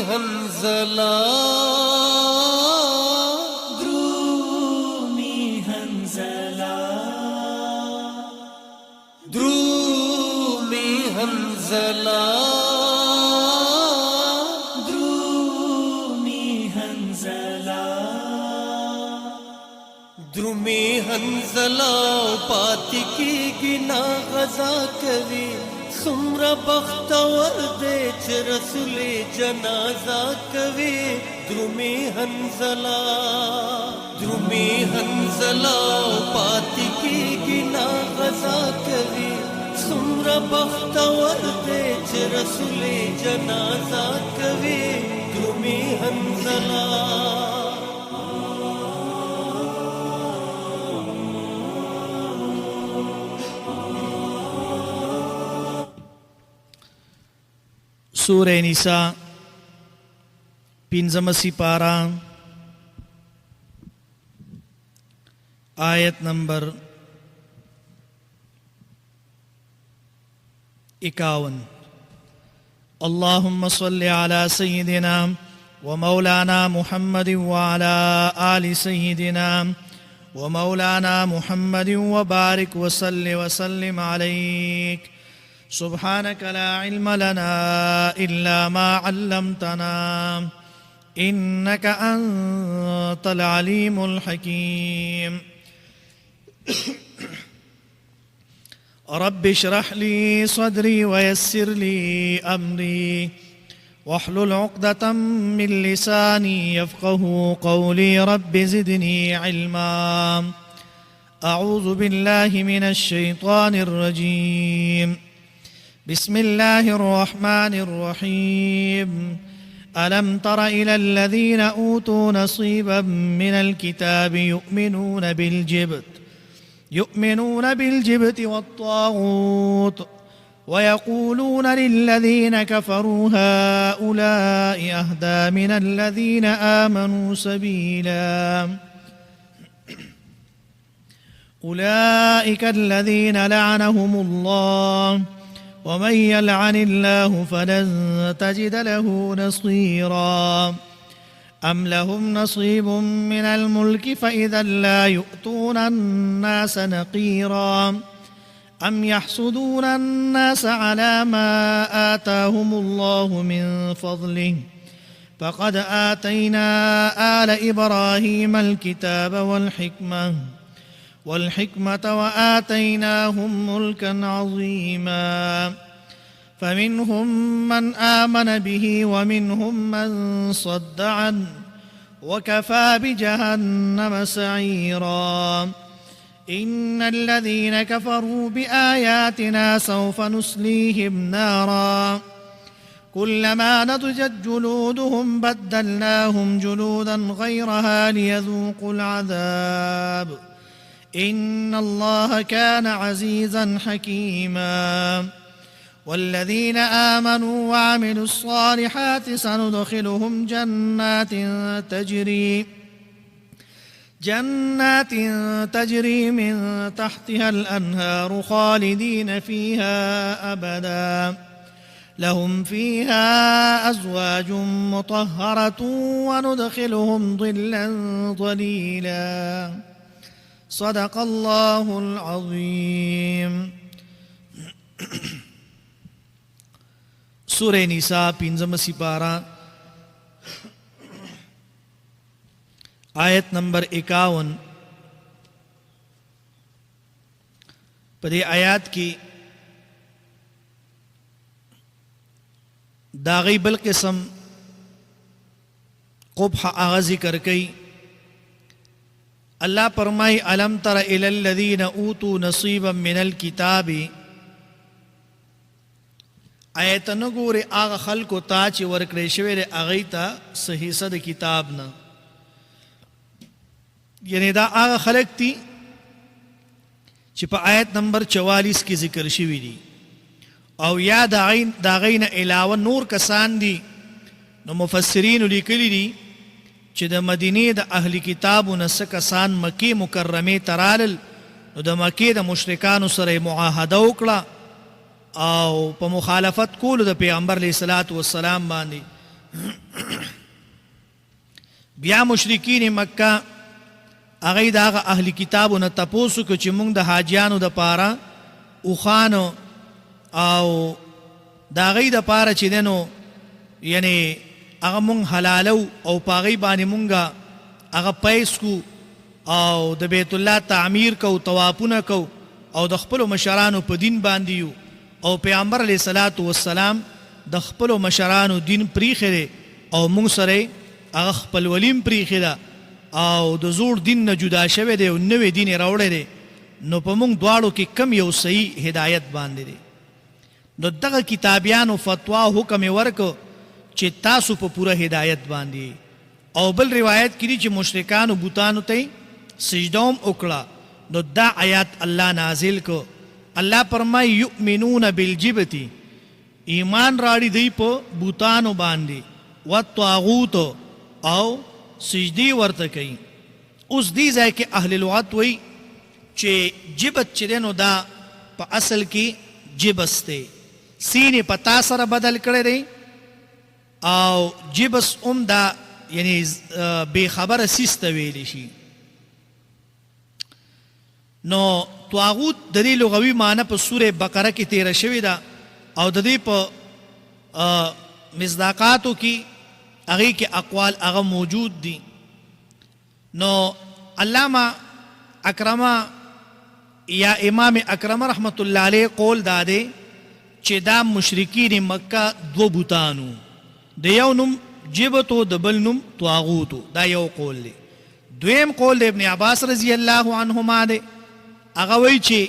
हंजला द्रुमी हंजला द्रुमी हंजला द्रुमी हंजला द्रुमी हंजला पाती की गिना गजा कवी सुमरा बख्तवर दे च रसूल जनाजा कवी द्रुमी हंजला पाती की गिना गजा कवी सुमरा बख्तवर दे च रसूल जनाजा कवी द्रुमी हंजला सूरह निसा पिंजम सिपारा आयत नंबर 51। अल्लाहुम्मा सल्लि अला सय्यिदिना व मौलाना मुहम्मद व अला आलि सय्यिदिना व मौलाना मुहम्मद व बारिक व सल्लिम अलैक। सुब्हानक ला इल्म लना इल्ला मा अल्लमतना इन्नका अंतल अलीमुल हकीम। रब्बि इश्रह ली सदरी व यस्सिर ली अमरी वहलुल उक़दतम मिन लिसानी यफ़क़हू क़ौली रब्बि ज़िदनी इल्मा। अऊज़ु बिल्लाहि मिनश शैतानिर रजीम। बिस्मिल्लाहिर रहमानिर रहीम। अलम तर इलल लज़ीना ऊतू नसीबम मिनल किताबि युमिनून बिलजिब्ति वत्तागूत वयक़ूलून लिल्लज़ीना कफ़रू हाउलाइ अहदा मिनल लज़ीना आमनू सबीला। उलाइक अल्लज़ीना लअनहुमुल्लाह वमन यलअनिल्लाहु फलन तजिद लहू नसीरा। अम लहुम नसीबुम मिनल मुल्कि फ़इज़न ला युअतून अन्नास नक़ीरा। अम यहसुदून अन्नास अला मा आताहुमुल्लाहु मिन फ़ज़लिहि फ़क़द आतैना आल इब्राहीमल किताब والحكمة وآتيناهم ملكا عظيما فمنهم من آمن به ومنهم من صد عنه وكفى بجهنم سعيرا. إن الذين كفروا بآياتنا سوف نصليهم نارا كلما نضجت جلودهم بدلناهم جلودا غيرها ليذوقوا العذاب إن الله كان عزيزا حكيما. والذين آمنوا وعملوا الصالحات سندخلهم جنات تجري من تحتها الأنهار خالدين فيها أبدا لهم فيها أزواج مطهرة وندخلهم ظلا ظليلا. صدق الله العظيم. सूरह निसा पिंजम सिपारा आयत नंबर 51। पदे आयात की दागी बल किस्म क़ुब्ह आगा ज़िक्र कई। अल्लाह फरमाई अलम तर इलल लज़ीना ऊतू नसीबम मिनल किताबि। आयत न गोरे आगा खल्को ताच वर्कड़े शवेरे आगईता सही सद किताब न, यानी दा आगा खलक थी चिपा आयत नंबर 44 की जिक्र शिवी दी। और या दागईन अलावा नूर कसान दी नो मुफस्सिरीन लिखली दी چې د مدینې د اهل کتابو نه څه کسان مکې مکرمې ته رالل، نو د مکې د مشرکانو سره معاهده وکړه او په مخالفت کولو د پیغمبر علیه الصلاۃ والسلام باندې بیا مشرکین مکه هغه د اهل کتابو نه تپوسو کو چې موږ د حاجیانو د پاره اوخانو او دا غي د پاره چې دنو یعنی هغه مونږ حلالو او پاغي باندې مونږه هغه پیس کو او د بیت الله تعمیر کو طوافونه کو او د خپل مشرانو په دین باندې یو او پیغمبر علیه الصلاۃ والسلام د خپل مشرانو دین پریخره او مونږ سره هغه خپل ولیم پریخره او د زوړ دین نه جدا شوه دی او نوې دین راوړی دی نو په مونږ دواړو کې کم یو صحیح هدایت باندې دی نو دغه کتابیانو فتوا حکم ورکو چې تاسو په پوره هدایت باندې او بل روایت کړي چې مشرکانو بوتانو ته سجدوم وکړه نو دا آیات الله نازل کو الله فرمای یؤمنون بالجبت ایمان راړي دی په بوتانو باندې والطاغوت او سجدي ورته کوي اوس دې ځای کې اهل لغت وایي چې جبت چې نو دا په اصل کې جبسته سینې په تا سره بدل کړی دی او جبس دا یعنی بے خبر سیسته ویلی شي نو طاغوت د دې لغوي معنی په سوره بقره کې تیر شوی دا او د دې په مصداقاتو کې هغه کې اقوال هغه موجود دي نو علامه اکرمه یا امام اکرم رحمت الله علیه قول داده چې دا مشرکین مکه دو بوتانو د یو نوم جبتو د بل نوم طاغوتو دا یو قول دی دویم قول د ابن عباس رضی الله عنهما دی هغه وایي چې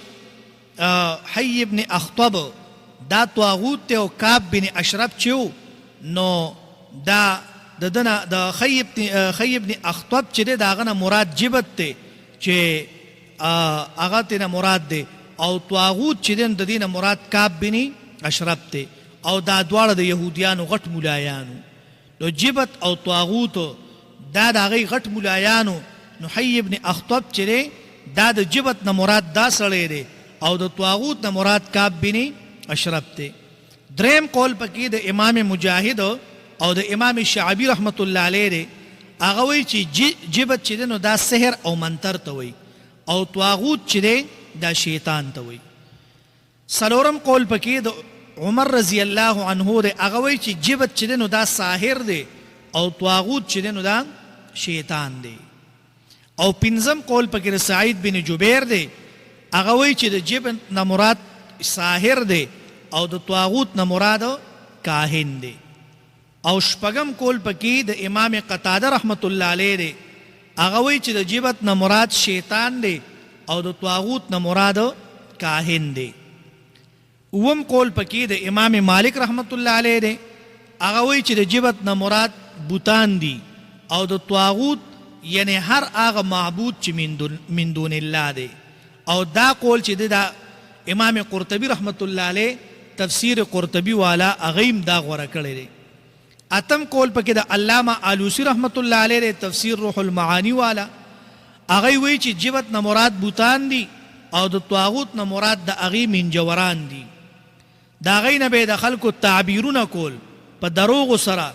حی ابن اخطب دا طاغوت ته او کعب بن اشرف چې نو دا ددنه د حی ابن اخطب چې داغه نه مراد جبت ته چې هغه ته مراد دی او طاغوت چې د دینه مراد کعب بن اشرف ته او دا دواړه د يهوديانو غټ مولایانو نو جبت او طاغوت دا د هغه غټ مولایانو نو حی ابن اخطب چې دا د جبت نه مراد دا سړی دی او د طاغوت نه مراد کعب بن اشرف ته دریم قول پکې د امام مجاهد او د امام شعبی رحمت الله علیه دی هغه وایي چې جبت چې نو دا سحر او منتر ته وایي او طاغوت چې دا شیطان ته وایي سلورم قول پکې د عمر رضی الله عنه دی هغه وایي چې جبت چې نو دا ساحر دی او طاغوت چې نو دا شیطان دی او پنځم قول پکې د سعید بن جبیر دی هغه وایي چې د جبت نه مراد ساحر دی او د طاغوت نه مراد کاهن دی او شپږم قول پکې د امام قتاده رحمت الله علیه دی هغه وایي چې د جبت نه مراد شیطان دی او د طاغوت نه مراد کاهن دی اوم قول پکې د امام مالک رحمت الله علیه دی هغه وایي چې د جبت نه مراد بوتان دی او د طاغوت یعنی هر هغه معبود چې من دون الله دی او دا قول چې د امام قرطبی رحمت الله علیه تفسیر قرطبی والا اغیم دا غوړه کړی دی اتم قول پکې د علامه آلوسی رحمت الله علیه تفسیر روح المعانی والا هغه وی چې جبت نه مراد بوتان دي او د طاغوت نه مراد د اغي منجوران دي دا غي نه به د خلکو تعبیرونه کول په دروغ سره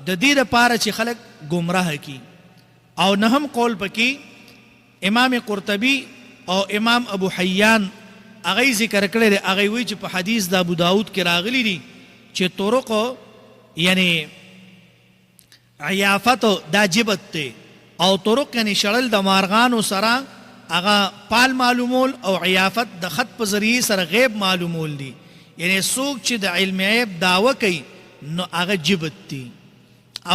د دې لپاره چې خلک گمراه کی او نهم قول پکې امام قرطبی او امام ابو حیان هغه ذکر کړی دی هغه وی چې په حدیث د ابو داود کې راغلی دي چې طرق یعنی عیافت دا جبت ته او طرق یعنی شړل د مارغانو سره هغه پال معلومول او عیافت د خط په ذریعه سره غیب معلومول دي یعنی څوک چې د علم غیب دعوه کوي نو هغه جبت دي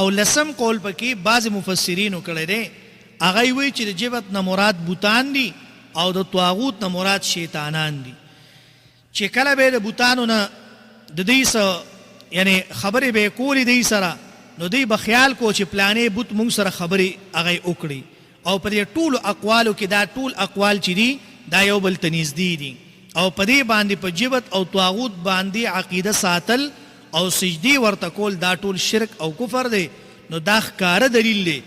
او لسم قول پکې بعض مفسرینو کړی دی هغه وی چې د جبت نه مراد بوتان دي او د طاغوت نه مراد شیطانان دي چې کله به د بوتانو نه د دې سره یعنی خبرې به کولې دی سره نو دی به خیال کو چې پلانې بوت مونږ سره خبرې هغه وکړي او په دې ټول اقوالو کې دا ټول اقوال چې دي دا یو بل ته نږدې دي او په دې باندې په جبت او طاغوت باندې عقیده ساتل او سجدي ورته کول دا ټول شرک او کفر دی نو دا ښکاره دلیل دی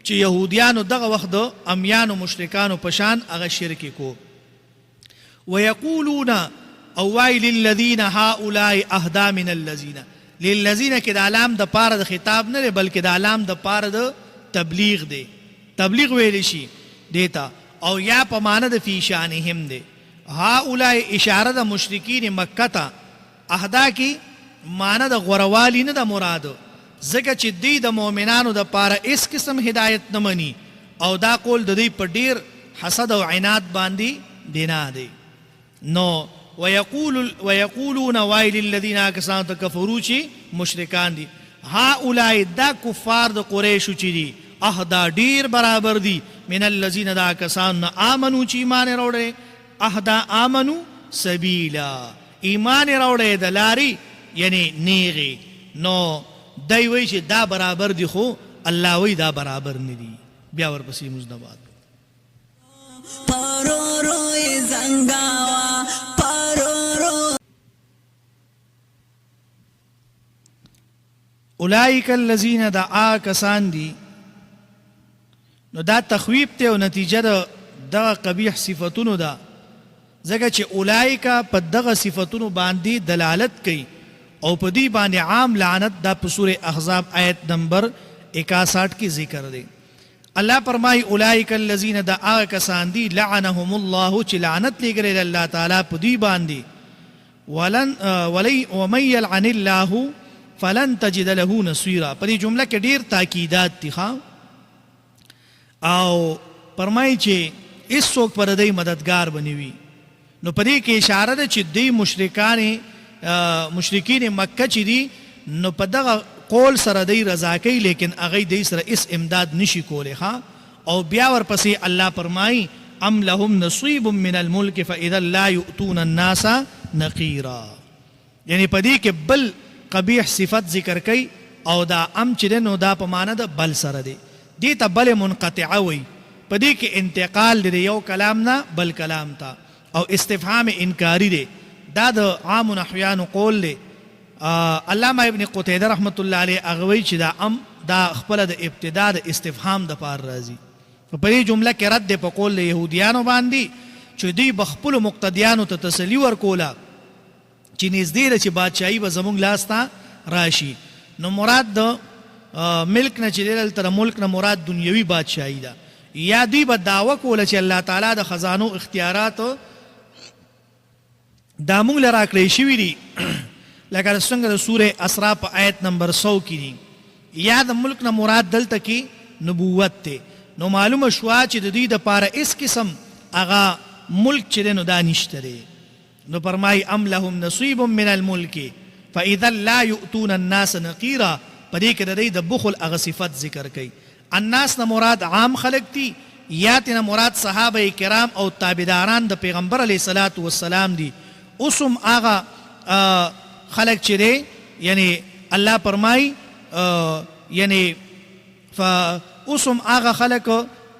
چې يهوديانو دغه وخت د امیانو مشرکانو پشان هغه شرک کو ويقولون او وای للذین هؤلاء اهدا من الذین للذین کې د لام د پاره د خطاب نه دی بلکې د لام د پاره د تبلیغ دی تبلیغ ویل شي دیتا او یا په معنی د فی شانهم دی هؤلاء اشاره د مشرکین مکه ته اهدا کی معنی د غوروالی نه د مراد ځکه چې دی د مؤمنانو د پاره اس قسم هدایت نه مني او دا قول د دوی په ډیر حسد او عناد باندې دینا دی نو ويقولون ويل للذين كفروا كفروا چې مشرکان دي هؤلاء دا کفار د قریشو چې دي اهدا ډیر برابر دي من الذين دا کسان امنو چې ایمان راوړي اهدا امنو سبیلا ایمان راوړي د لاري یعنی نیغي نو دای وی چې دا برابر دي خو الله وی دا برابر نه دي بیا ورپسې مزدبات پرورو زنګاوا پرورو اولئک الذین دعا کسان دي نو دا تخویب ته او نتیجه د قبیح صفاتونو ده ځکه چې اولئک په دغه صفاتونو باندې دلالت کوي او په دې باندې عام لعنت دا په سوره احزاب آیت نمبر 61 کې ذکر دی الله فرمای اولئک الذین دعا کسان دي لعنهم الله چې لعنت لګره الله تعالی په دې باندې ومن يلعن الله فلن تجد له نصيرا په دې جمله کې ډیر تاکیدات دي او فرمای چې هیڅوک پر دې مددگار بنوي نو په دې کې اشاره ده چې دې مشرکین مکه چې دي نو په دغه قول سره دی رضا کوي لیکن هغه دی سره اس امداد نشي کولی او بیا ورپسې الله فرمای ام لهم نصیب من الملک فاذا لا يؤتون الناس نقیرا یعنی په دې کې بل قبیح صفت ذکر کوي او دا ام چې نو دا په معنا د بل سره دی دې ته بل منقطعه وي په دې کې انتقال دی یو کلام نه بل کلام ته او استفهام انکاری دی دا د عام نحویانو قول دی علامه ابن قتیده رحمت الله علیه اغوی چې دا ام دا خپل د ابتدا د استفهام د پار راځي په دې جمله کې رد په قول له يهوديانو باندې چې دوی بخپل مقتدیانو ته تسلی ورکوله چې نږدې ده چې بادشاہي به زموږ لاس ته راشي نو مراد د ملک نه چې دلته ملک نه مراد دنیوي بادشاہي ده یا دوی به دعوه کوله چې الله تعالی د خزانو اختیارات دا موږ لرا کړی شوي دي لکه څنګه د سوره اسراء په آیت نمبر 100 کې دي یا د ملک نه مراد دلته کې نبوت ته نو معلومه شوا چې د دې د پاره اس قسم اغا ملک چې نو دا نشته دی نو فرمای ام لهم نصیب من الملک فاذا لا يؤتون الناس نقیرا پدې کې د دې د بخل اغه صفت ذکر کړي الناس نه مراد عام خلق دي یا تینا مراد صحابه کرام او تابعداران د پیغمبر علیه الصلاۃ والسلام دي اوسم اغا خلق چې دی یعنی الله فرمای یعنی اوسم هغه خلق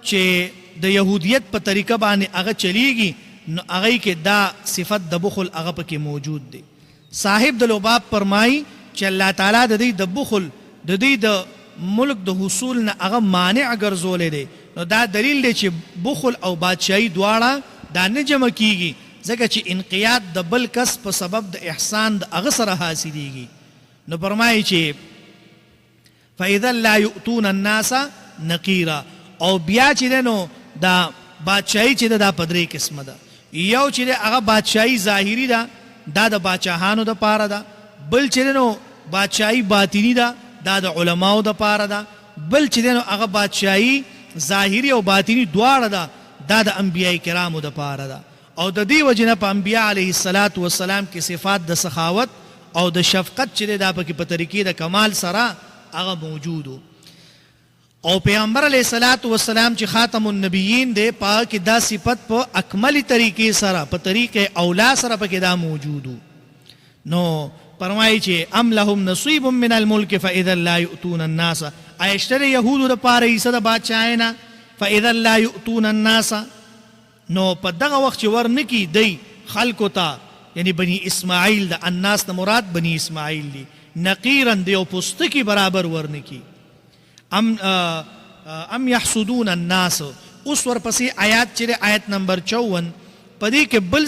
چې د يهودیت په طریقه باندې هغه چلیږي نو هغه کې دا صفت د بخل هغه پکې موجود دی صاحب د لباب فرمای چې الله تعالی د دې د بخل د دې د ملک د حصول نه هغه مانع ګرځولې دی نو دا دلیل دی چې بخل او بادشاہي دواړه دا نه جمع کیږي ځکه چې انقیاد د بل کس په سبب د احسان د هغه سره حاصلېږي نو فرمایي چې فاذا لا يؤتون الناس نقیرا او بیا چې نو دا بادشاہي چې دا پدری قسمه ده یو چې هغه بادشاہي ظاهری ده دا د بادشاہانو د پاره ده بل چې نو بادشاہي باطینی ده دا د علماو د پاره ده بل چې نو هغه بادشاہي ظاهری او باطینی دواړه ده دا د انبیای کرامو د پاره ده او د دې وجنه په انبیاء علیه الصلاۃ والسلام کې صفات د سخاوت او د شفقت چې دا په کې په طریقې د کمال سره هغه موجودو او پیغمبر علیه الصلاۃ والسلام چې خاتم النبیین دی په کې دا صفت په اکملی طریقې سره په طریقې اولا سره په کې دا موجودو نو فرمایي چې ام لهم نصیب من الملک فاذا لا يؤتون الناس ایشتر یهودو د پاره ایسه د بادشاہینا فاذا لا يؤتون الناس نو په دغه وخت چې ورنکی دی خلکو ته یعنی بنی اسماعیل د الناس نه مراد بنی اسماعیل دی نقیرن دی او پستکی برابر ورنکی ام یحسدون الناس اوس ورپسې آیات چې آیت نمبر 54 پدې کې بل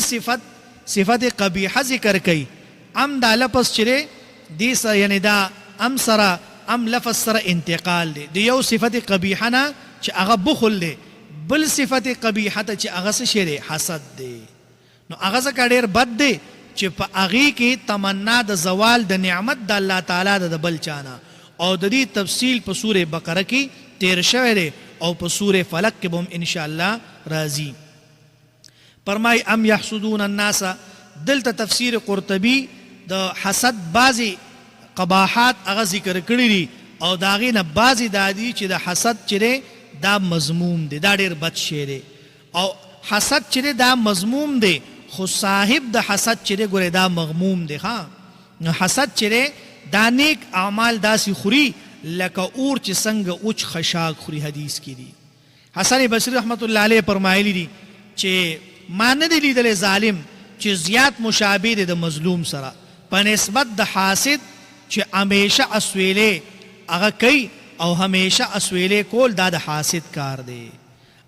صفت قبیحه ذکر کړي ام دا لپس چې دې سره یعنی دا ام سره ام لفظ سره انتقال دی د یو صفت قبیحه نه چې هغه بخل دی بل صفت قبیحه ته چې هغه څه شی دی حسد دی نو هغه څه ډېر بد دی چې په هغې کې تمنا د زوال د نعمت د الله تعالی د بل چانه او د دې تفصیل په سورې بقره کې تیر شوی دی او په سورې فلق کې به هم انشاءالله راځي فرمای ام یحسدون الناس دلته تفسیر قرطبی د حسد بعضی قباحات هغه ذکر کړي دي او د هغې نه بعضې دا دي چې د حسد چې دی دا مضموم دی دا ډېر بد شی دی او حسد چې دی دا مضموم دی خو صاحب د حسد چې دی ګورې دا مغموم دی نو حسد چې دی دا نیک اعمال داسې خوري لکه اور چې څنګه اوچ خشاک خوري حدیث کې دي حسن بصری رحمت الله علیه فرمایلی دي چې ما نه دی لیدلی ظالم چې زیات مشابه دی د مظلوم سره په نسبت د حاسد چې همیشه اسویلې هغه کوي او همیشه اسویلې کول دا د حاسد کار دی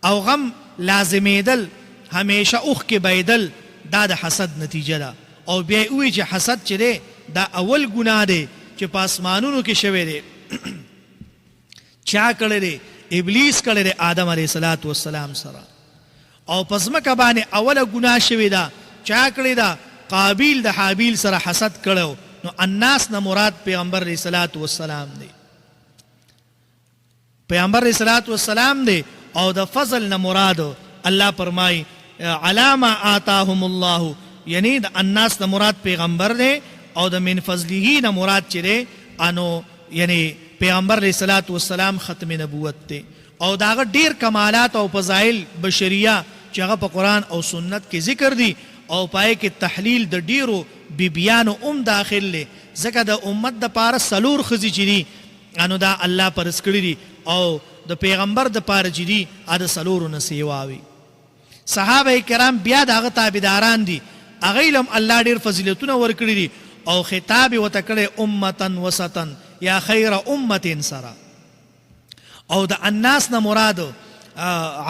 او غم لازمیدل همیشه اوخ کې بیدل دا د حسد نتیجه ده او بیا وی چې حسد چې دی دا اول ګناه دی چې په اسمانونو کې شوی دی چا کړی دی ابلیس کړی دی آدم علیه السلام سره او په ځمکه باندې اوله ګناه شوې ده چا کړې ده قابیل د حابیل سره حسد کړو نو الناس نه مراد پیغمبر علیه السلام دی پیغمبر علیه السلام دی او د فضل نه مراد الله فرمای علامه آتاهم الله یعنی د الناس نه مراد پیغمبر دی او د من فضله نه مراد چې دی انو یعنی پیغمبر علیه السلام ختم نبوت دی او داغه ډیر کمالات او فضایل بشریه چې هغه په قرآن او سنت کې ذکر دي او پای کې تحلیل د ډیرو بیبیانو داخل دی ځکه د امت د پاره څلور ښځې چې دي انو دا الله پرس کړي دي او د پیغمبر د پاره چې دي د څلورو نه سیوا وي صحابه کرام بیا د هغه تابعداران دي هغوی هم الله ډیر فضیلتونه ورکړي دي او خطاب یې ورته کړی امتا وسطا یا خیر امت سره او د الناس نه مراد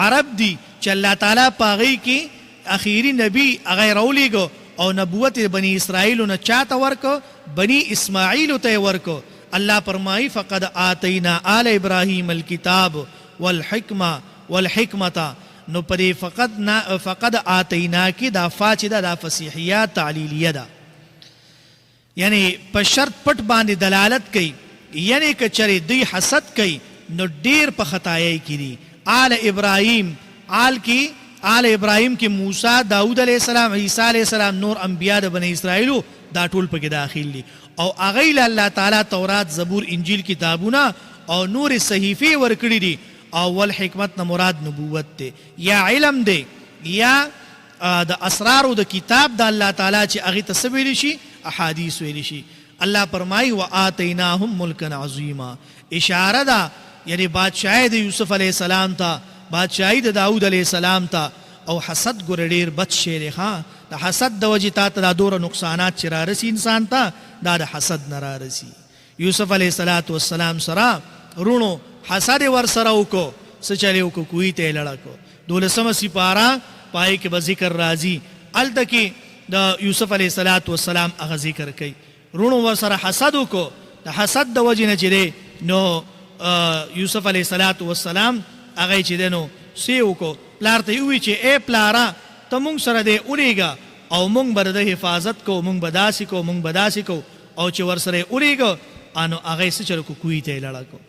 عرب دي چې الله تعالی په هغوی کې اخیری نبی هغه راولیږو او نبوت بنی اسرائیلو نه چاته ورکو بنی اسماعیلو ته یې ورکو الله فرمایي فقد آتینا آل ابراهیم الکتاب والحکمة نو پرې فقد آتینا کې دا فا چې دا فصیحیه تعلیلیه ده یعنی په شرط پټ باندې دلالت کوي یعنی که چرې دوی حسد کوي نو ډیر په خطایي کې دي آل ابراهیم کې موسی داود علیه السلام عیسی علیه السلام نور انبیا د بنی اسرائیلو دا ټول پکې داخل دي او هغوی له الله تعالی تورات زبور انجیل کتابونه او نور صحیفې ورکړي دي او والحکمت نه مراد نبوت دی یا علم دی یا د اسرارو د کتاب د الله تعالی چې هغې ته څه ویلی شي احادیث ویلی شي الله فرمایي وآتیناهم ملکا عظیما اشاره ده یعنی بادشاہی د یوسف علیه السلام ته بادشاہی د داود علیه السلام ته او حسد ګوره ډېر بد شی دی د حسد د وجې تا ته دا دوره نقصانات چې رارسي انسان ته دا د حسد نه رارسي یوسف علیه السلام سره رونو حسد یې ورسره وکړو څه چلې وکړو کوهي ته یې لړه کړو 12مه سپاره پای کې به ذکر راځي هلته کې د یوسف علیه السلام هغه ذکر کوي رونو ورسره حسد وکړو د حسد د وجې نه چې دی نو یوسف علیه السلام هغه چې دی نو سی وکړو پلار ته یې ووایي چې ای پلاره ته مونږ سره دی ولیږه او مونږ به د حفاظت کوو مونږ به داسې کوو مونږ به داسې کوو او چې ورسره یې ولیږه نو هغه یې څه چل کړو کوهي ته یې لړه کړو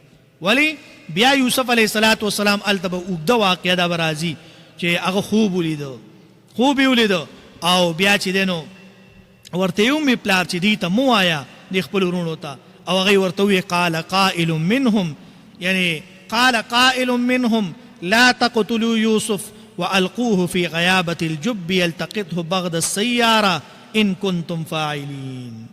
ولی بیا یوسف علیه السلام هلته به اوږده واقعه دا به راځي چې هغه خوب یې ولیده او بیا چې دی نو ورته یې ومې پلار چې دې ته مه وایه دې خپلو وروڼو ته او هغه ورته وویې قال قائل منهم یعنی قال قائل منهم لا تقتلوا يوسف والقوه في غيابة الجب يلتقطه بغض السيارة ان كنتم فاعلين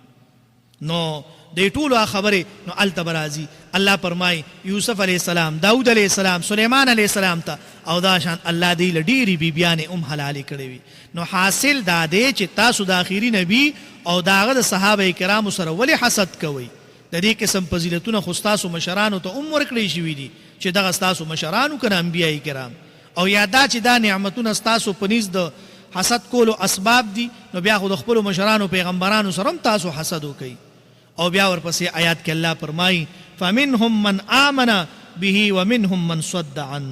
نو دې ټولو خبرې نو هلته به راځي الله فرمایي یوسف علیه السلام داود علیه السلام سلیمان علیه السلام ته او دا شان الله دې له ډېرې بیبیانې حلالې کړې وي نو حاصل دا دی چې تاسو د آخري نبي او د هغه د صحابه کرامو سره ولې حسد کوئ د دې قسم فضیلتونه خو ستاسو مشرانو ته ورکړی شوي دي چې دغه ستاسو مشرانو که نه انبیای کرام او یا دا چې دا نعمتونه ستاسو په نیز د حسد کولو اسباب دي نو بیا خو د خپلو مشرانو پیغمبرانو سره هم تاسو حسد وکئ او بیا ورپسې آیات کې الله فرمایي فمنهم من آمن به ومنهم من صد عن.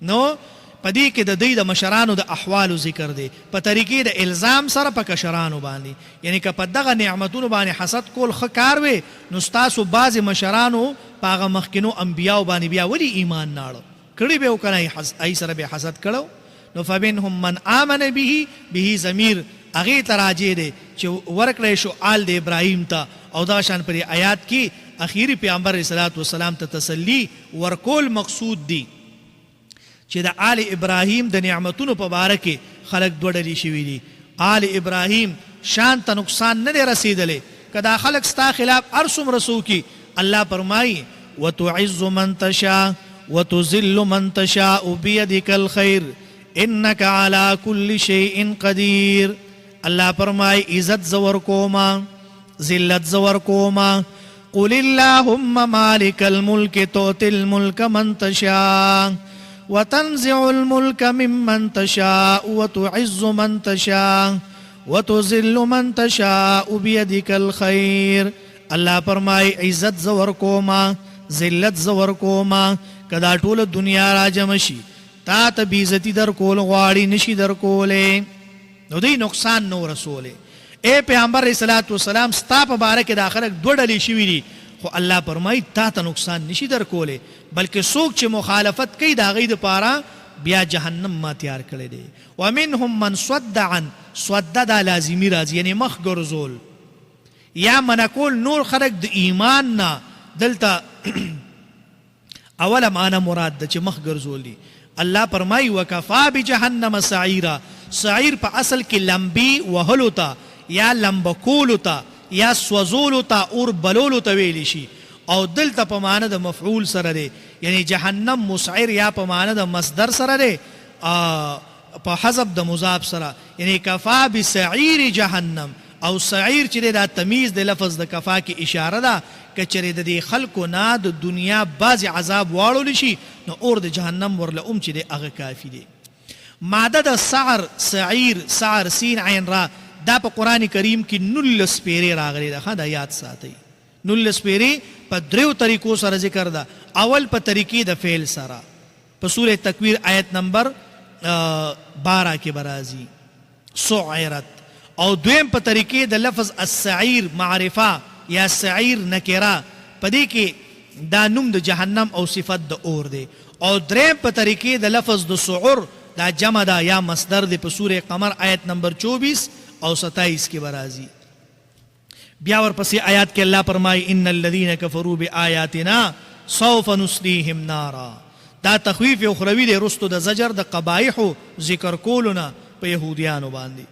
نو پدې کې د دوی د مشرانو د احوالو ذکر دی په طریقې د الزام سره په کشرانو باندې، یعنی که په دغه نعمتونو باندې حسد کول ښه کار وي نو ستاسو بعضې مشرانو په هغه مخکینو انبیاو باندې بیا ولې ایمان ناړو کړی به و که نه ای سره به حسد کړو. نو فمنهم من آمن به ضمیر هغې ته راجع دی چې ورکړی شو آل د ابراهیم ته، او دغه شان په آیات کې اخیری پیغمبر علیه صلات وسلام ته تسلی ورکول مقصود دی چې د آل ابراهیم د نعمتونو په باره کې خلک دوه ډلې شوي دي. آل ابراهیم شان ته نقصان نه دی رسېدلی، که دا خلک ستا خلاف هر څومره څوکي، الله فرمایي وتعز من تشاء وتذل من تشاء بيدك الخير انك على كل شيء قدير. الله فرمایي عزت زور کوما ذلت زور کوما قل اللهم مالك الملك تؤتي الملك من تشاء وتنزع الملك ممن تشاء وتعز من تشاء وتذل من تشاء بيدك الخير. الله فرمای عزت زور کوما ذلت زور کوما، کدا ټول دنیا راجم شي تا ته بیزتی در کول غواړي نشي در کولې، نو دی نقصان نو رسوله. اے پیغمبر علیہ الصلوۃ والسلام ستا په باره کې د خلک دوه ډلې شوي دي، خو الله فرمایي تا ته نقصان نشي در کولی، بلکې څوک چې مخالفت کوي د هغوی دپاره بیا جهنم ما تیار کړی دی. ومنهم من صد عن، صد دا لازمي راځي یعنی مخ ګرځول یا منع کول نور خلک د ایمان نه. دلته اوله معنا مراد ده چې مخ ګرځول دي. الله فرمایي وکفا بجهنم سعیرا، سعیر په اصل کې لمبي وهلو ته یا لمبکولو ته یا سوزولو ته اور بلولو ته ویلی شي، او دلته په معنی د مفعول سره دی، یعنی جهنم مسعر یا په معنی د مصدر سره دی په حذف د مضاف سره، یعنی کفا بسعیر جهنم. او سعیر چې دا تمیز د لفظ د کفا کې اشاره ده که چېرې د دې خلکو نه د دنیا بعضې عذاب واړولی شي نو اور د جهنم ورله چې دی هغه کافي دی. ماده د سعر، سعیر، سعر سین عین را، دا په قرآن کریم کې 19 پیرې راغلی ده، دا یاد ساتئ. 19 پیرې په دریو طریقو سره ذکر ده. اول په طریقې د فعل سره په سورة تکویر آیت نمبر 12 کې برازي سعرت، او دویم په طریقې د لفظ السعیر معرفه یا سعیر نکره، په دې کې دا نوم د جهنم او صفت د اور دی. او دریم په طریقې د لفظ د سعر، دا جمع ده یا مصدر دی، په سورة قمر آیت نمبر 24 او 27 کې برازي. بیا ورپسې آیات کې الله فرمایي ان الذين كفروا بآياتنا سوف نصليهم نارا. دا تخویف اخروی دی رستو د زجر د قبایحو ذکر کولونه په یهودیانو باندې.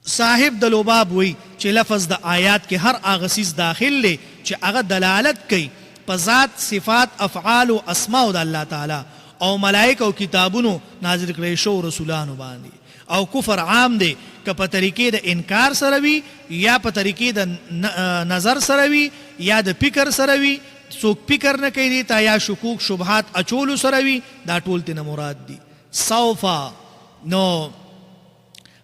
صاحب د لباب وی چې لفظ د آیات کې هر هغه څیز داخل دی چې هغه دلالت کوي په ذات، صفات، افعال او اسماء د الله تعالی او ملائکه او کتابونو نازل کړي شو رسولانو باندې. او کفر عام دی که په طریقې د انکار سره وي یا په طریقې د نظر سره وي یا د فکر سره وي، څوک فکر نه کوي تا یا شکوک شبهات اچولو سره وي، دا ټول تینا مراد دي. سوفا نو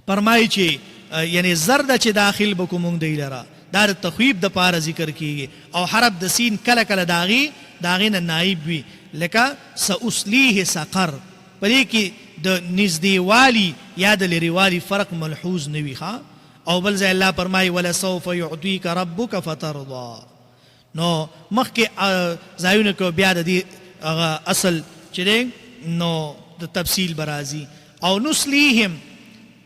فرمایي چې یعنی زرد چې داخل بکو مونږ دی لره، دا د تخویب د پاره ذکر کیږي. او حرف د سین کله کله داغې نه نائب وي، لکه سأصلیه سقر، په دې کې د نږدېوالي یا د لرېوالي فرق ملحوظ نه وي. او بل ځای الله فرمایي ولسوف یعطیک ربک فترضا. نو مخکې ځایونه کې بیا د دې اصل چې دی نو د تفصیل برازي. او نسلیهم،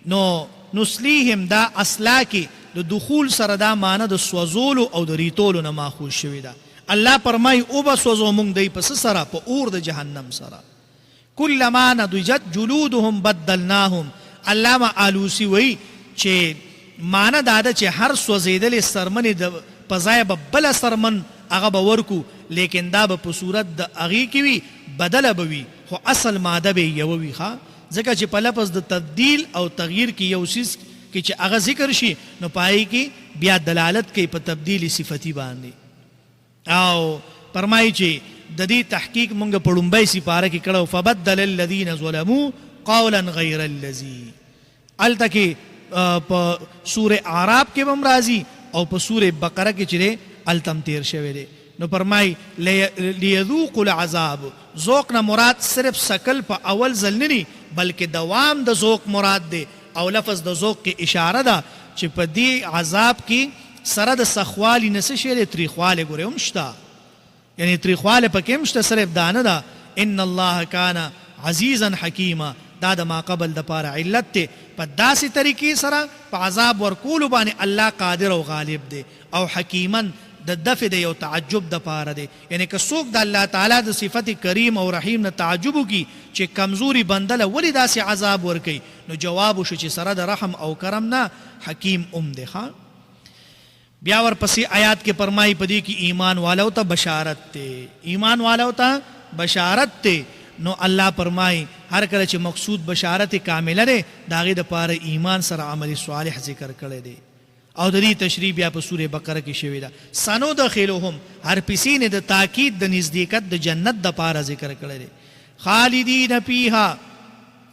نو نسلیهم دا اصلا کې د دخول سره دا معنی د سوزولو او د ریتولو نه ماخوذ شوی ده. الله فرمایي او به سوزو مونږ دی په څه سره؟ په اور د جهنم سره. کلما نضجت جلودهم بدلناهم. علامه آلوسی وی چې معنی دا ده چې هر سوځېدلې سرمنې د په ځای به بله سرمن هغه به ورکو، لیکن دا به په صورت د هغې کې وي، بدله به وي، خو اصل ماده به یې یوه وي. ځکه چې په لفظ د تبدیل او تغییر کې یو څیز کې چې هغه ذکر شي نو په هغې کې بیا دلالت کوي په تبدیل صفتي باندې. او فرمایي چې د دې تحقیق مونږ په لومبۍ سپاره کې کړو فبدل الذین ظلموا قولا غیر الذي. هلته کې په سورة اعراف کې هم راځي او په سوره بقره کې چې التم تیر شوی دی. نو فرمای لیذوق العذاب، ذوق نه مراد صرف سکل په اول ځل نه دی بلکې دوام د ذوق مراد دی. او لفظ د ذوق کې اشاره ده چې په دې عذاب کې سره د سخوالي نه څه شی دی، تریخوالی ګورې هم شته، یعنی تریخوالی پکې هم شته، صرف دا نه ده. ان الله کان عزیزا حکیما، دا د ما قبل د پاره علت دی. په داسې طریقې سره په عذاب ورکولو باندې الله قادر او غالب دی. او حکیمن د دفع د یو تعجب د پاره دی، یعنی که څوک د الله تعالی د صفت کریم او رحیم نه تعجب وکړي چې کمزوري بنده له ولې داسې عذاب ورکوي، نو جواب وشو چې سره د رحم او کرم نه حکیم دی. بیا ورپسې آیات کې فرمایي په دې کې ایمان والو ته بشارت دی، ایمان والو ته بشارت دی. نو الله فرمایي هر کله چې مقصود بشارت کامله دی د هغې دپاره ایمان سره عمل صالح ذکر کړی دی. او د دې تشریح بیا په سوره بقره کې شوې ده. سندخلهم هر پسې نه د تاکید د نزدېکت د جنت دپاره ذکر کړی دی. خالدین فیها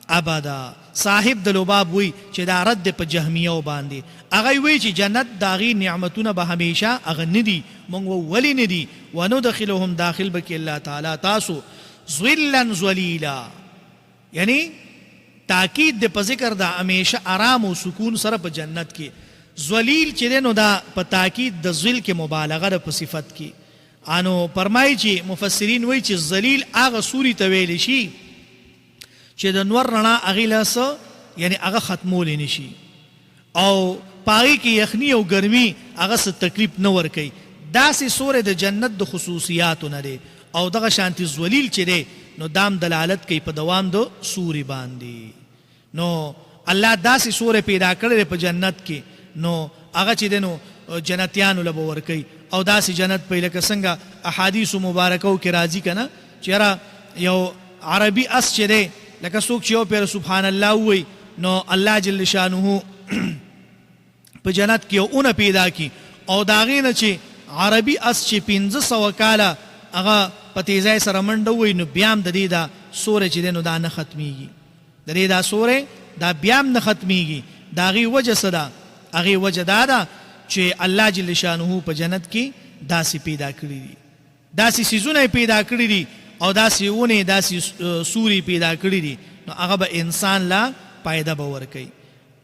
ابدا، صاحب د لباب وی چې دا رد په جهمیه باندې، هغه وی چې جنت د هغې نعمتونه به همیشه هغه نه دي. موږ ولې نه دي؟ وندخلهم داخل به کې الله تعالی تاسو ظلا ظلیلا، یعنی تاکید د په ذکر د همیشه آرام او سکون سره په جنت کې. ذلیل چې دی نو دا په تاکید د ذل کې مبالغه ده په صفت کې. انو فرمایي چې مفسرین وایي چې ذلیل هغه سوري ته ویلی شي چې د نور رڼا هغې له څه یعنی هغه ختمولی نه شي او په هغې کې یخني او ګرمي هغه څه تکلیف نه ورکوي. داسې سوری د جنت د خصوصیاتو نه دی. او دغه شانتي ذلیل چې دی نو دام دلالت کوي په دوام د سوري باندې. نو الله داسې سوری پیدا کړی په جنت کې، نو هغه چې دی نو جنتیانو له به ورکوي. او داسې جنت په لکه څنګه احادیثو مبارکو کې راځي که نه چې یاره یو عربي اس چې دی لکه څوک چې یو پیر سبحان الله ووایي نو الله جل شانه په جنت کې یو اونه پیدا کی او د هغې نه چې عربي اس چې 500 کاله هغه په تیزۍ سره منډه ووایي نو بیا هم د دې دا سوری چې دی نو دا نه ختمیږي، د دې دا سوری دا بیا هم نه ختمیږي. د هغې وجه څه ده؟ هغې وجه دا ده چې الله جل شانه په جنت کې داسې پیدا کړي دي، داسې څیزونه پیدا کړي دي او داسې ونې داسې سوري پیدا کړي دي، نو هغه به انسان لا پایده به ورکوي.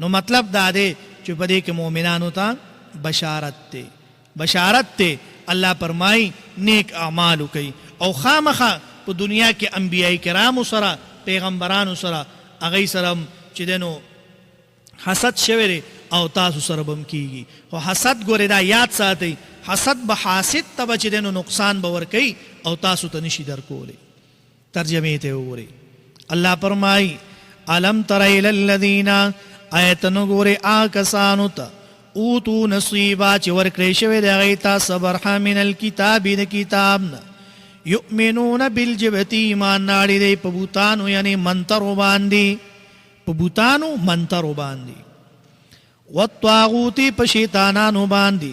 نو مطلب دا دی چې په دې کې مؤمنانو ته بشارت دی، بشارت دی. الله فرمایي نیک اعمال وکړي او خامخا په دنیا کې انبیاء کرامو سره پیغمبرانو سره هغوی سره چې دی نو حسد شوی دی او تاسو سره به هم کېږي. خو حسد ګورې دا یاد ساتئ، حسد به حاسد ته به چې دی نو نقصان به ورکوي او تاسو ته نشي درکولی. ترجمې ته وګورئ. الله فرمایي الم تر الی الذین، آیت نو ګورې هغه کسانو ته اوتو نصیبا چې ورکړی شوی دی هغوی ته صبرها من الکتاب د کتاب نه، یؤمنون بالجبت ایمان ناړي دی په بوتانو یعنی منترو باندې، په بوتانو منترو باندې، والطاغوت په شیطانانو باندې،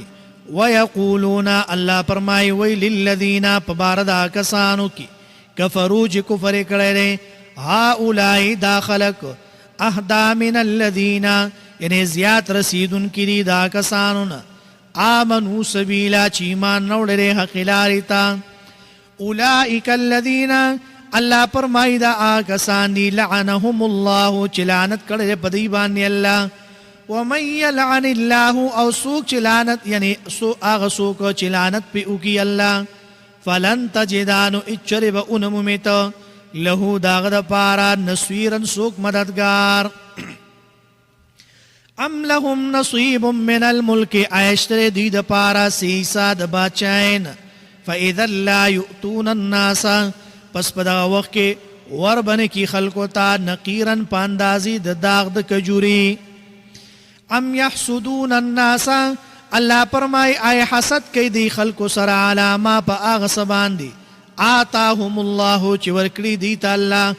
ویقولون الله فرمایي وی للذین په باره دا کسانو کې کفرو چې کفر کړی دی هؤلاء دا خلق اهدا من الذین یعنی زیات رسیدون کی دی دا کسانو نه آمنو سبیلا چې ایمان راوړی حق لارې ته. اولئک الذین الله فرمایي دا کسان دي لعنهم الله چې لعنت کړی په دوی باندې الله. ومن یلعن الله او څوک چې لعنت یعنی هغه څوک چې لعنت پې وکړي الله فلن تجدانو اچرې به ونه مومې ته له د هغه دپاره نصیرا څوک مددګار. ام لهم نصیب من الملک آیشتر دوی دپاره سیسا د بادشاهۍ نه فاذا لا یؤتون الناس پس په دغه وخت کې وربنه کی خلکو ته نقیرا په اندازې د داغ د کجوري. ام یحسدون الناس الله فرمای آی حسد کوي دی خلکو سره علامه په هغه څه باندې آتاهم الله چې ورکړي دی ته الله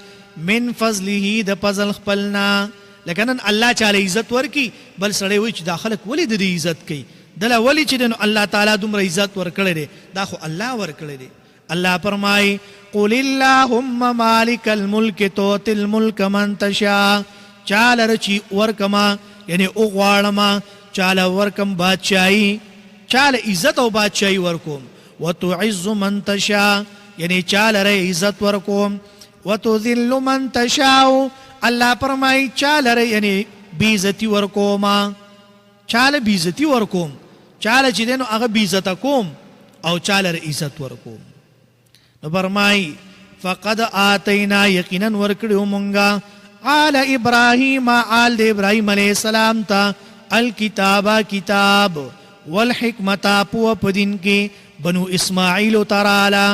من فضله د فضل خپلنا. لکه نن الله چاله عزت ورکي بل سړی وایي چې دا خلک ولې د دې عزت کوي، دله ولې چې دی نو الله تعالی دومره عزت ورکړی دی، دا خو الله ورکړی دی. الله فرمای قل اللهم مالک الملک تؤتی الملک من تشاء، چاله رچی ورکما یعنی اغواړما چاله ورکم بادشاہی چاله عزت او بادشاہي ورکوم وتعز من تشاء یعنی چاله ر عزت ورکوم وتذل من تشاء الله فرمای چاله ر یعنی بیزتی ورکوما چاله بیزتی ورکوم چاله چې دینو هغه بیزت کوم او چاله ر عزت ورکوم نو فرمای فقد آتینا یقینا ورکړو مونږه آل ابراهیم آل ابراهیم علیہ السلام تا الکتابا کتاب والحکمت پو پدین کی بنو اسماعیل ترالا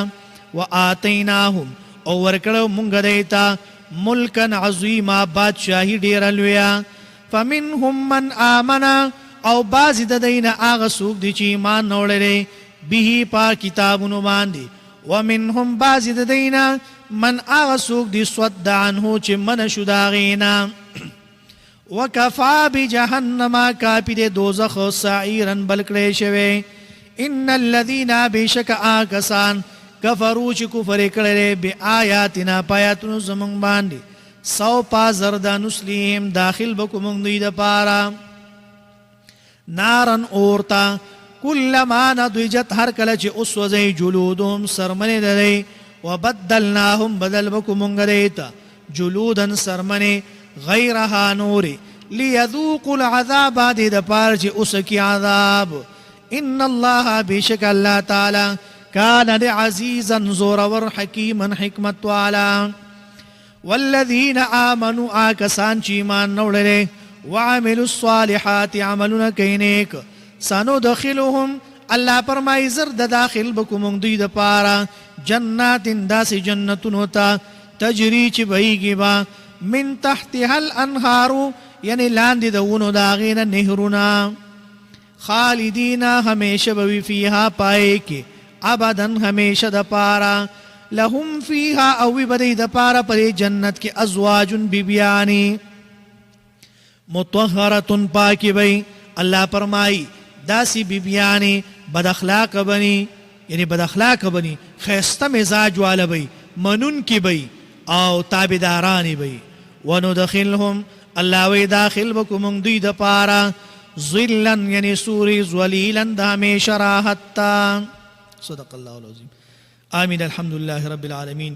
و آتیناهم او ورکړو مونږ دیتا ملکن عظیما بادشاہی ډیر لویا فمنهم من آمنا او باز د دین هغه څوک دي چې ایمان اورلې به پا کتابونو باندې ومنهم باز د دین من هغه څوک دي صد عنه چې من شو دا غینا وکفا بجهنم کافی د دوزخ سعیرا بلکړې شوی ان الذين بشک آکسان کفروا چې کفر کړي به آیاتنا پایاتونو زمون باندې سو پا زردا نسلیم داخل بکوم دوی د پارا نارن اورتا کلما نضجت هر کله چې اسوځي جلودهم سرمنه دلی وبدلناهم بدل بکوم غریتا جلودا سرمنه غیرها نور ليذوقوا العذاب د پار چې اسکی عذاب ان الله بشک الله تعالی کان عزیزا زورور حکیما حکمت والا والذین آمنوا آکسان چې ایمان نوړلې وعملوا الصالحات عملنا کینیک سندخلهم الله فرمای زر د داخل بکوم دوی د پارا جنات داس جنتون تا تجری چې بهیږي با من تحتها الانهار یعنی لاندې د ونو داغینه نهرونه خالدین همیشه بوي فيها پای کې ابدا همیشه د پارا لهم فيها او بدی د پارا پر جنت کې ازواج بیبیانی مطهره پاکی بی الله فرمای داسی بیبیانی بد اخلاق بنی یعنی بد اخلاق بنی خیسته مزاج والا بی منون کی بی او تابدارانی بی وندخلهم الله وی داخل بکم دوی د پارا ظلن یعنی سوری ظلیلن د همیشه راحت صدق الله العظیم آمین الحمد لله رب العالمین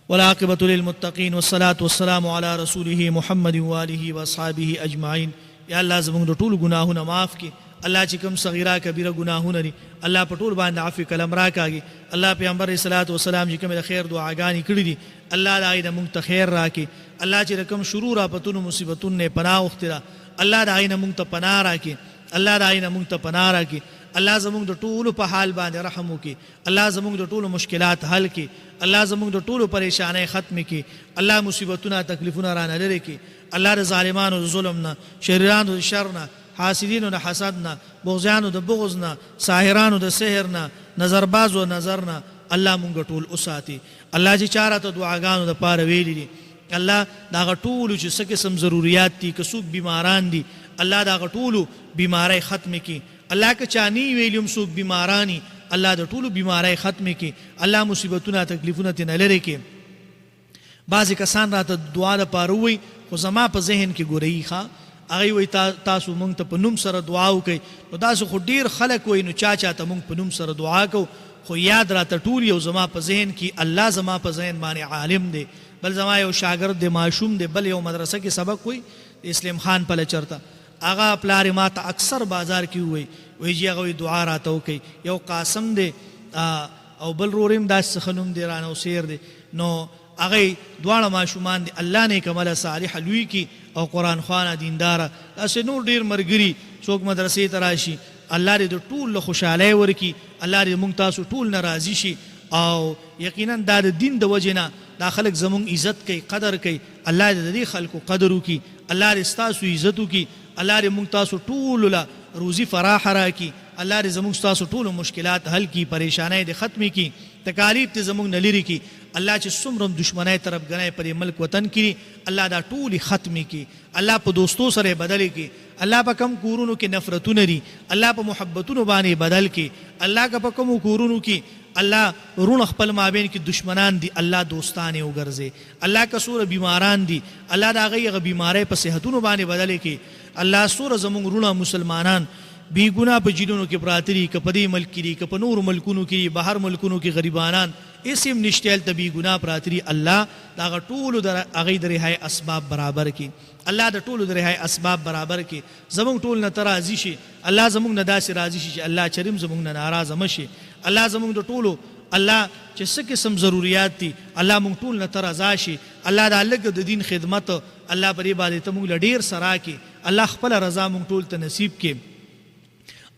والعاقبة للمتقين والصلاة والسلام على رسوله محمد وآله واصحابه اجمعین یا الله زموږ د ټولو ګناهونه معاف کړي الله چې کوم صغیره کبیره ګناهونه دي الله په ټول باندې عفو کلم راکاږي الله پیغمبر صلوات و سلام چې کوم د خیر دعاګانې کړې دي الله دای د مونږ ته خیر راکړي الله چې کوم شرور اپتونو مصیبتونو نه پناه وختره الله دای نه مونږ ته پناه راکړي الله دای نه مونږ ته پناه راکړي الله زموږ د ټولو په حال باندې رحم وکړي الله زموږ د ټولو مشکلات حل کړي الله زموږ د ټولو پریشانای ختم کړي الله مصیبتونه تکلیفونه رانه لري کړي الله د ظالمانو ظلم نه شریرانو د شر نه حاسدینو د حسد نه بغضیانو د بغض نه ساحرانو د سحر نه نظربازو نظر نه الله مونږ ټول اوساتي الله چې چاره ته دعاګانو د پاره ویلي دي الله دا ټول چې څه قسم ضرورت دي که څوک بیماران دي الله دا ټول بیماری ختم کړي الله که چانی ویلیم څوک بیمارانی الله د ټولو بیماری ختم کړي الله مصیبتونه تکلیفونه تنه لري کړي بعضی کسان راته دعا لپاره وي خو زما په ذهن کې ګوري ښا هغه وي تاسو مونږ ته په نوم سره دعا وکړي نو تاسو خو ډیر خلک وي نو چا ته مونږ په نوم سره دعا کو خو یاد راته ټول یو زما په ذهن کې الله زما په ذهن باندې عالم دی بل زما یو شاګرد دی معشوم دی بل یو مدرسه کې سبق وي اسلام خان په لچرته هغه پلار ما ته اکثر بازار کې وي چې هغه دعا راته وکړي یو قاسم دی او بل روریم داس خنوم دی رانو سیر دی نو هغه دواړه ماشومان دي الله نه کمل صالح لوی کی او قران خوانه دیندار اسه نور ډیر مرګري څوک مدرسې تراشي الله دې ټول خوشاله ورکی الله دې مونږ تاسو ټول ناراضي شي او یقینا دا د دین د وجنه دا خلک زمونږ عزت کوي قدر کوي الله دې خلکو قدر وکي الله دې تاسو عزت وکي الله دې مونږ تاسو ټول لا روزي فراح راکي الله دې زمونږ تاسو ټول مشکلات حل کی پریشانای دې ختمي کی تکالیف ته زمونږ نلری کی الله چې څومره دشمنای طرف غنای پر ملک وطن کړي الله دا ټول ختمي کی الله په دوستو سره بدل کی الله په کم کورونو کې نفرتونه لري الله په محبتونو باندې بدل کی الله په کم کورونو کې الله رون خپل مابین کې دشمنان دي الله دوستانه وګرځي الله کسور بیماران دي الله دا غي بیمارۍ په صحتونو باندې بدل کی الله سور زمونږ رونه مسلمانان بی ګناه په جیلونو کې پراته دي، که په دې ملک کې دي، که په نورو ملکونو کې دي، بهر ملکونو کې غریبانان اسم نشته هلته بی ګناه پراته دي، الله د هغه ټولو د هغوی د رهایي اسباب برابر کړي. الله د ټولو د رهایي اسباب برابر کړي. زمونږ ټول نه ته راضي شي، الله زمونږ نه داسې راضي شي چې الله چریم زمونږ نه ناراضه مه شي. الله زمونږ د ټولو الله چې څه قسم ضروریات دي الله مونږ ټول نه ته رضا شي. الله دا لږ د دین خدمت الله پرې باندې ته مونږ له ډېر سره کړي. الله خپله رضا مونږ ټول ته نصیب کړي.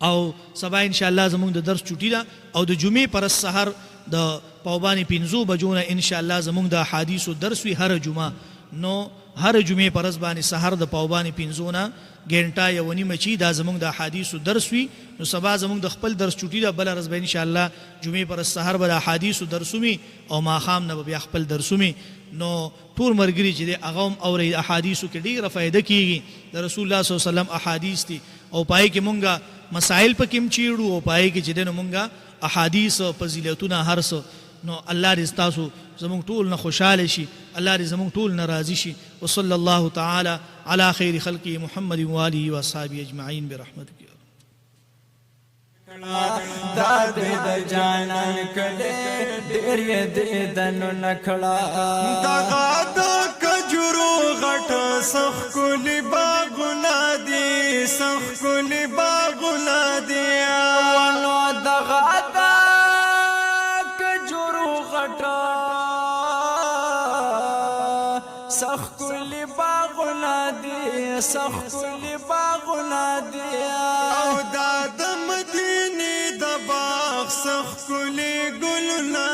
او سبا انشاءالله زمونږ د درس چوټي ده او د جمعې پر سحر د پاوبانې 5 بجو نه انشاءالله زمونږ د احادیثو درس وي هر جمعه. نو هر جمعې پر ورځ باندې سحر د پاوبانې 5 نه ګنټه یو نیمه چې دا زمونږ د احادیثو درس وي. نو سبا زمونږ د خپل درس چوټي ده، بله ورځ به انشاءالله جمعې پر سحر به د احادیثو درس وي او ماښام نه به بیا خپل درس وي. نو ټول ملګري چې دی هغه هم اورئ. احادیثو کې ډېره فایده کېږي. د رسول الله صلی الله علیه وسلم احادیث دي او پای کې مونږه مسائل پکې هم چیړو او پای کې چې دی نو مونږه احادیث فضیلتونه هر څه. نو الله دې ستاسو زمونږ ټول نه خوشحاله شي، الله دې زمونږ ټول نه راضي شي. وصلی الله تعالی علی خیر خلقه محمد و آله و اصحابه اجمعین برحمتک. دا دې د جانان کله ډېر یې دې دنو نکړه دغه د کجرو غټ سخ کلی باغونه دي، سخ کلی باغونه دي. ونو دغه د کجرو غټ سخ کلی باغونه دي، سخ کلی باغونه دي. او دا د مدینې د باغ سخ کلی ګلونه